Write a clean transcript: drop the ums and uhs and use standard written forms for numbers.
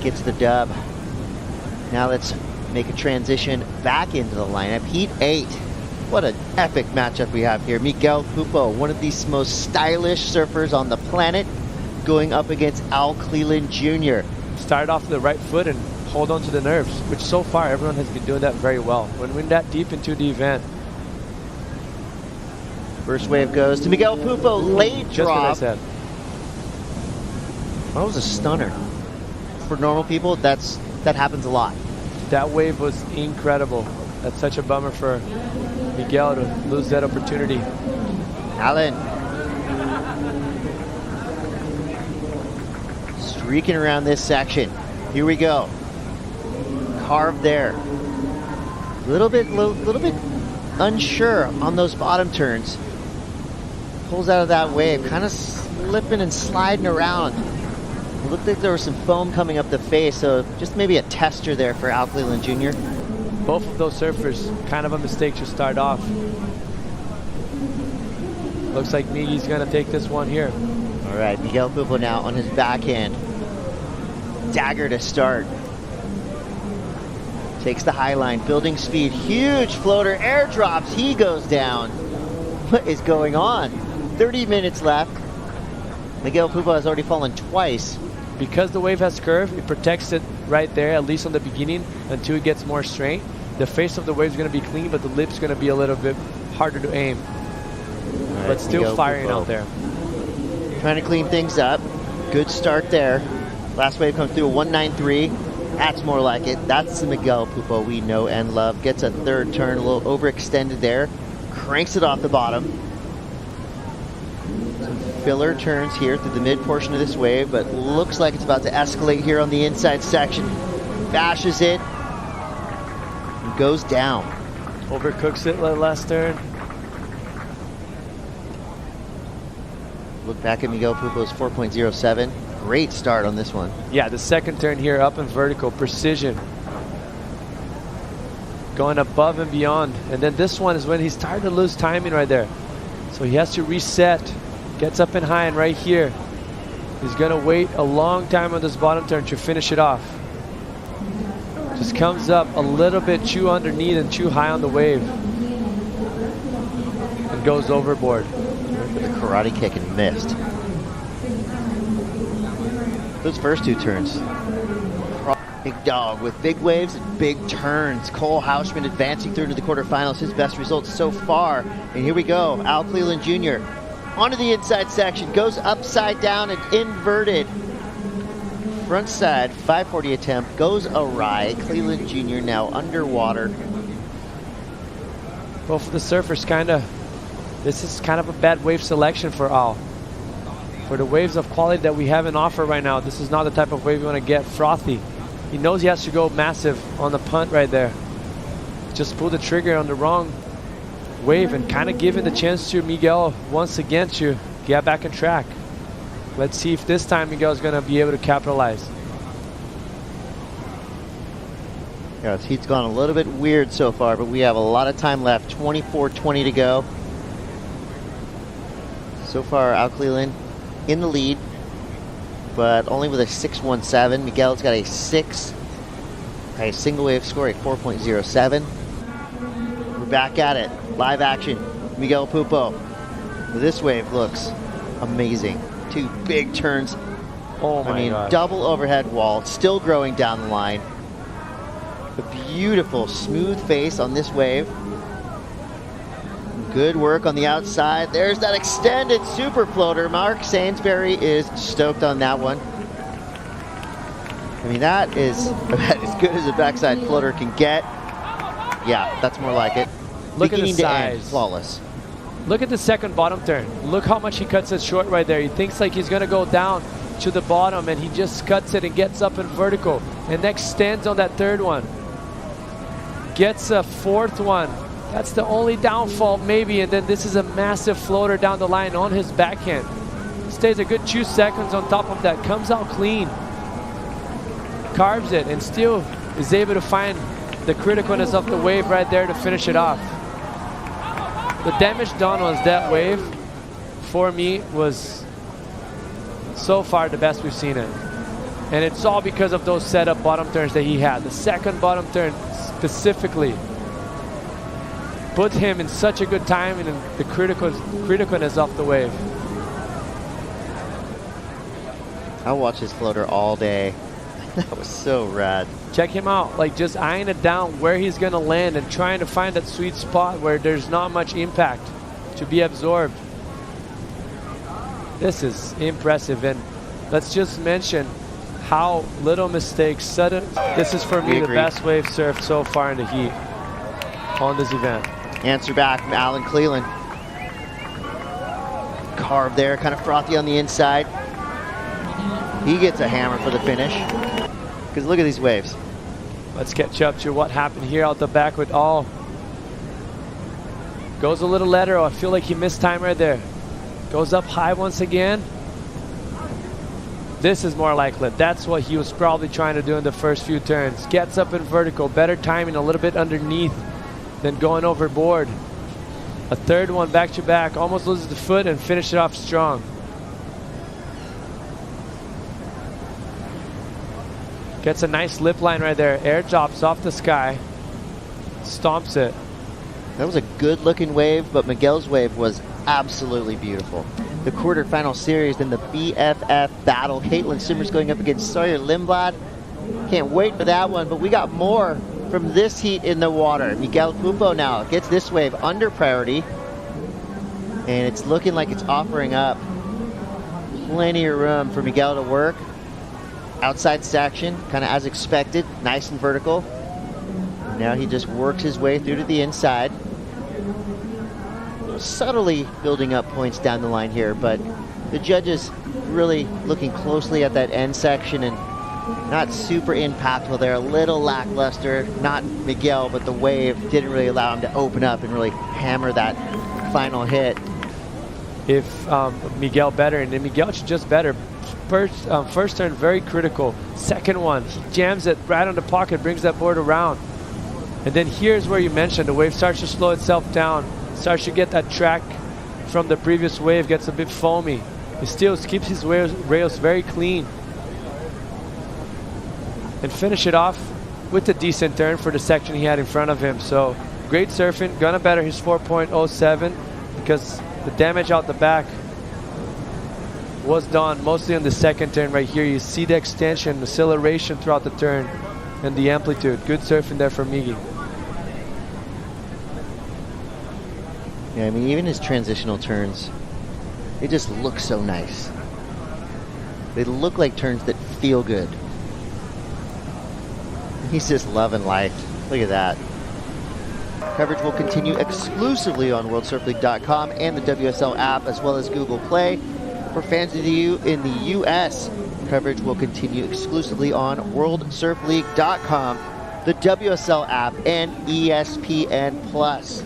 gets the dub. Now let's make a transition back into the lineup. Heat 8. What an epic matchup we have here. Miguel Pupo, one of the most stylish surfers on the planet, going up against A.Cleland Jr. Start off the right foot and hold on to the nerves, which so far everyone has been doing that very well. When we're that deep into the event. First wave goes to Miguel Pupo, late drop. Just what I said. That was a stunner. For normal people, that happens a lot. That wave was incredible. That's such a bummer for Miguel to lose that opportunity. Allen. Streaking around this section. Here we go. Carved there. Little bit unsure on those bottom turns. Pulls out of that wave, kind of slipping and sliding around. It looked like there was some foam coming up the face, so just maybe a tester there for A.Cleland Jr. Both of those surfers, kind of a mistake to start off. Looks like Miggy's gonna take this one here. All right, Miguel Pupo now on his backhand. Dagger to start. Takes the high line, building speed, huge floater, airdrops, he goes down. What is going on? 30 minutes left. Miguel Pupo has already fallen twice. Because the wave has curve, it protects it right there, at least on the beginning, until it gets more straight. The face of the wave is going to be clean, but the lip's going to be a little bit harder to aim. Right, but still Miguel firing Pupo out there. Trying to clean things up. Good start there. Last wave comes through a 193. That's more like it. That's the Miguel Pupo we know and love. Gets a third turn, a little overextended there. Cranks it off the bottom. Some filler turns here through the mid portion of this wave, but looks like it's about to escalate here on the inside section. Bashes it. And goes down. Overcooks it last turn. Look back at Miguel Pupo's 4.07. Great start on this one. Yeah, the second turn here up and vertical, precision. Going above and beyond. And then this one is when he's starting to lose timing right there. So he has to reset. Gets up and high, and right here, he's gonna wait a long time on this bottom turn to finish it off. Just comes up a little bit too underneath and too high on the wave. And goes overboard. With a karate kick and missed. Those first two turns. Big dog with big waves and big turns. Cole Hausman advancing through to the quarterfinals. His best results so far. And here we go. A.Cleland Jr. onto the inside section. Goes upside down and inverted. Front side 540 attempt. Goes awry. Cleland Jr. now underwater. Both of the surfers this is kind of a bad wave selection for Al. For the waves of quality that we have in offer right now, this is not the type of wave you want to get. Frothy. He knows he has to go massive on the punt right there. Just pull the trigger on the wrong wave and kind of giving the chance to Miguel once again to get back on track. Let's see if this time Miguel is going to be able to capitalize. Yeah, this heat's gone a little bit weird so far, but we have a lot of time left. 24:20 to go. So far, A.Cleland in the lead, but only with a 6.17. Miguel's got a single wave score, a 4.07. We're back at it. Live action. Miguel Pupo. This wave looks amazing. Two big turns. Oh my God. Double overhead wall, still growing down the line. A beautiful smooth face on this wave. Good work on the outside. There's that extended super floater. Mark Sainsbury is stoked on that one. I mean, that is about as good as a backside floater can get. Yeah, that's more like it. Look Beginning at the to size. end, flawless. Look at the second bottom turn. Look how much he cuts it short right there. He thinks like he's going to go down to the bottom, and he just cuts it and gets up in vertical. And next stands on that third one. Gets a fourth one. That's the only downfall maybe, and then this is a massive floater down the line on his backhand. Stays a good 2 seconds on top of that, comes out clean. Carves it and still is able to find the criticalness of the wave right there to finish it off. The damage done on that wave, for me, was so far the best we've seen it. And it's all because of those setup bottom turns that he had. The second bottom turn specifically put him in such a good timing and the criticalness of the wave. I'll watch his floater all day. That was so rad. Check him out, like just eyeing it down where he's gonna land and trying to find that sweet spot where there's not much impact to be absorbed. This is impressive, and let's just mention how little mistakes. This is for me the best wave surfed so far in the heat on this event. Answer back from A.Cleland. Carved there, kind of frothy on the inside. He gets a hammer for the finish. Because look at these waves. Let's catch up to what happened here out the back with all. Goes a little lateral. I feel like he missed time right there. Goes up high once again. This is more like it. That's what he was probably trying to do in the first few turns. Gets up in vertical. Better timing, a little bit underneath than going overboard. A third one back to back. Almost loses the foot and finish it off strong. Gets a nice lip line right there. Air drops off the sky. Stomps it. That was a good looking wave, but Miguel's wave was absolutely beautiful. The quarterfinal series in the BFF battle. A.Cleland Simmers going up against Sawyer Lindblad. Can't wait for that one, but we got more from this heat in the water. Miguel Pupo now gets this wave under priority, and it's looking like it's offering up plenty of room for Miguel to work. Outside section, kind of as expected, nice and vertical. Now he just works his way through to the inside. Subtly building up points down the line here, but the judges really looking closely at that end section and not super impactful there. A little lackluster, not Miguel, but the wave didn't really allow him to open up and really hammer that final hit. If Miguel better, and then Miguel just better. First turn, very critical. Second one, he jams it right on the pocket, brings that board around. And then here's where you mentioned the wave starts to slow itself down, starts to get that track from the previous wave, gets a bit foamy. He still keeps his rails very clean. And finish it off with a decent turn for the section he had in front of him. So great surfing, gonna better his 4.07 because the damage out the back was done mostly on the second turn right here. You see the extension, acceleration throughout the turn, and the amplitude. Good surfing there for Miggy. Yeah, I mean, even his transitional turns, they just look so nice. They look like turns that feel good. He's just loving life. Look at that. Coverage will continue exclusively on WorldSurfLeague.com and the WSL app, as well as Google Play. For fans of you in the U.S., coverage will continue exclusively on WorldSurfLeague.com, the WSL app, and ESPN+.